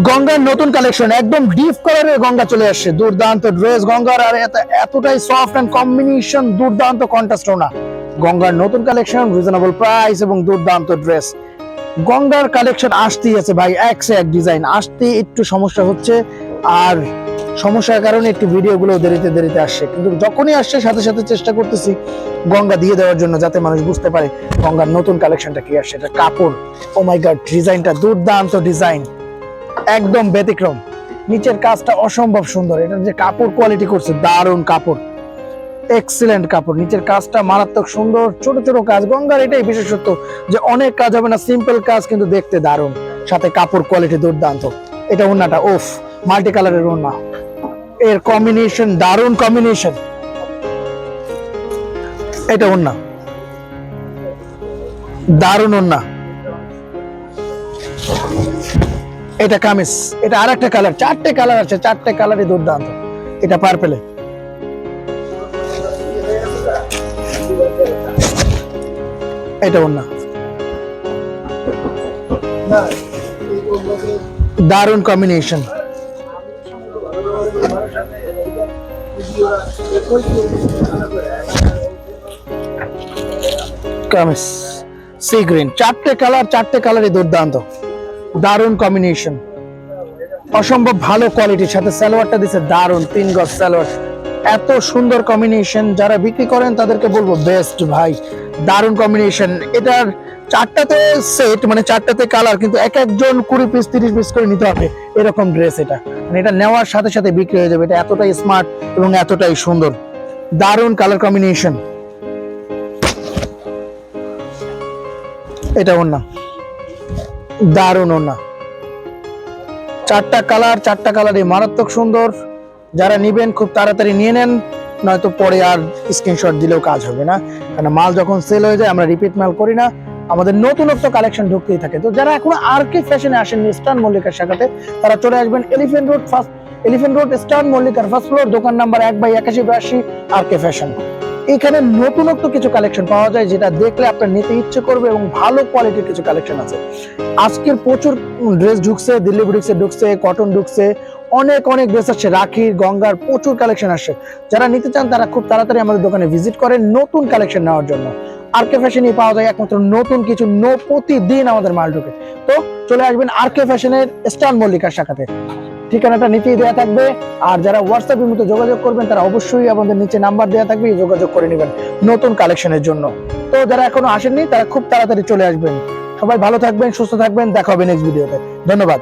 গঙ্গার নতুন কালেকশন, একদম ডিপ কালারের গঙ্গা চলে আসছে। দুর্দান্ত ড্রেস গঙ্গার, আর এতটাই সফট এন্ড কম্বিনেশন, দুর্দান্ত কন্ট্রাস্ট না। গঙ্গার নতুন কালেকশন, রিজনেবল প্রাইস এবং দুর্দান্ত ড্রেস। গঙ্গার কালেকশন আসতেই আছে ভাই, এক সে এক ডিজাইন। আসতে একটু সমস্যা হচ্ছে, আর সমস্যার কারণে একটু ভিডিওগুলো দেরিতে দেরিতে আসছে, কিন্তু যখনই আসছে সাথে সাথে চেষ্টা করতেছি গঙ্গা দিয়ে দেওয়ার জন্য, যাতে মানুষ বুঝতে পারে গঙ্গার নতুন কালেকশনটা কি আসছে। এটা কাপড়, ও মাই গড, ডিজাইনটা দুর্দান্ত ডিজাইন, একদম ব্যতিক্রম। নিচের কাজটা অসম্ভব সুন্দর। এটা যে কাপড় কোয়ালিটি করছে, দারুণ কাপড়, এক্সিলেন্ট কাপড়। নিচের কাজটা মারাত্মক সুন্দর, ছোট ছোট কাজ। গঙ্গার এটাই বিশেষত্ব যে অনেক কাজ হবে না, সিম্পল কাজ কিন্তু দেখতে দারুণ, সাথে কাপড় কোয়ালিটি দুর্দান্ত। এটা ওন্নাটা, ওফ, মাল্টি কালারের ওন্না, এর কম্বিনেশন দারুণ কম্বিনেশন। এটা ওন্না, দারুণ ওন্না। এটা কামিজ, এটা আর একটা কালার, চারটে কালার আছে, চারটে কালারই দুর্দান্ত। এটা পার্পেলে, এটা ওন্না, দারুণ কম্বিনেশন। কামিজ সি গ্রিন, চারটে কালার, চারটে কালারই দুর্দান্ত, দারুণ কম্বিনেশন, অসম্ভব ভালো কোয়ালিটির সাথে সালোয়ারটা দিছে দারুণ, 3 গজ সালোয়ার, এত সুন্দর কম্বিনেশন। যারা বিক্রি করেন তাদেরকে বলবো বেস্ট ভাই, দারুণ কম্বিনেশন। এটার চারটাতে সেট, মানে চারটাতে কালার, কিন্তু এক একজন 20 পিস 30 পিস করে নিতে হবে, এরকম ড্রেস এটা। মানে এটা নেওয়ার সাথে সাথে বিক্রি হয়ে যাবে। এটা এতটাই স্মার্ট এবং এতটাই সুন্দর, দারুণ কালার কম্বিনেশন। এটা ওন্না, দারুণ ওন্না, চারটা কালার, চারটা কালারই মারাত্মক সুন্দর। যারা নিবেন খুব তাড়াতাড়ি নিয়ে নেন, নয়তো পরে আর স্ক্রিনশট দিলেও কাজ হবে না, কারণ মাল যখন সেল হয়ে যায় আমরা রিপিট মাল করি না, আমাদের নতুনত্ব কালেকশন ঢুকতেই থাকে। তো যারা এখনো আরকে ফ্যাশনে আসেননি স্টার মল্লিকার শাখাতে, তারা চলে আসবেন এলিফ্যান্ট রোড স্টার মল্লিকার ফার্স্ট ফ্লোর, দোকান নাম্বার 1/8182, আরকে ফ্যাশন। এখানে নতুনত্ব কিছু কালেকশন পাওয়া যায়, যেটা দেখলে আপনার নিতে ইচ্ছে করবে, এবং ভালো কোয়ালিটির কিছু কালেকশন আছে। আজকের প্রচুর ড্রেস ঢুকছে, দিল্লি বুটিক্সে ঢুকছে, কটন ঢুকছে, অনেক অনেক ড্রেস আসছে, রাখির, গঙ্গার প্রচুর কালেকশন আসছে। যারা নিতে চান তারা খুব তাড়াতাড়ি আমাদের দোকানে ভিজিট করেন নতুন কালেকশন নেওয়ার জন্য। আরকে ফ্যাশনই পাওয়া যায় একমাত্র নতুন কিছু, প্রতিদিন আমাদের মাল ঢুকে। তো চলে আসবেন আরকে ফ্যাশনের স্টার মল্লিকার শাখাতে, ঠিকানাটা নিচেই দেওয়া থাকবে। আর যারা হোয়াটসঅ্যাপের মতো যোগাযোগ করবেন তারা অবশ্যই আমাদের নিচে নাম্বার দেওয়া থাকবে, যোগাযোগ করে নেবেন নতুন কালেকশনের জন্য। তো যারা এখনো আসেননি তারা খুব তাড়াতাড়ি চলে আসবেন। সবাই ভালো থাকবেন, সুস্থ থাকবেন, দেখা হবে নেক্সট ভিডিওতে। ধন্যবাদ।